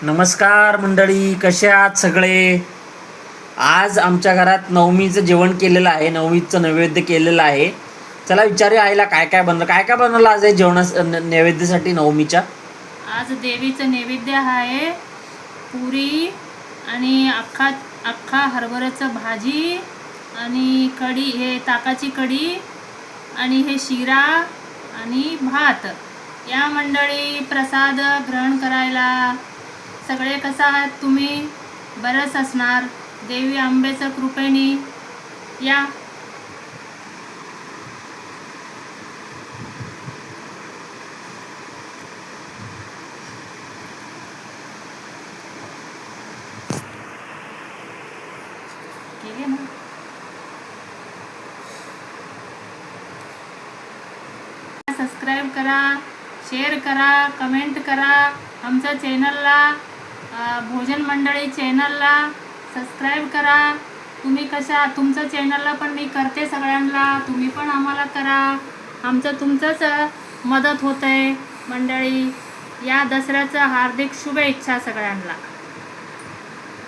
नमस्कार मंडळी, कसे आहात सगळे. आज आमच्या घरात नवमीचं जेवण केलेलं आहे, नवमीचं नैवेद्य केलेलं आहे. चला विचारूया आईला काय काय बनलं. काय काय बनवलं आज आहे नैवेद्यासाठी नवमीच्या. आज देवीचं नैवेद्य आहे पुरी आणि अख्खा हरभऱ्याचं भाजी आणि कढी, हे ताकाची कढी आणि हे शिरा आणि भात. या मंडळी प्रसाद ग्रहण करायला. सगळे कसं आहात तुम्ही? बरंच असणार. देवी आंबेच्या कृपेने या. केले ना. सबस्क्राईब करा, शेअर करा, कमेंट करा. आमच्या चॅनलला भोजन मंडळी चॅनलला सबस्क्राईब करा. तुम्ही कशा, तुमच्या चॅनलला पण मी करते सगळ्यांना, तुम्ही पण आम्हाला करा. आमचं तुमचंच मदत होत आहे मंडळी. या दसऱ्याचं हार्दिक शुभेच्छा सगळ्यांना.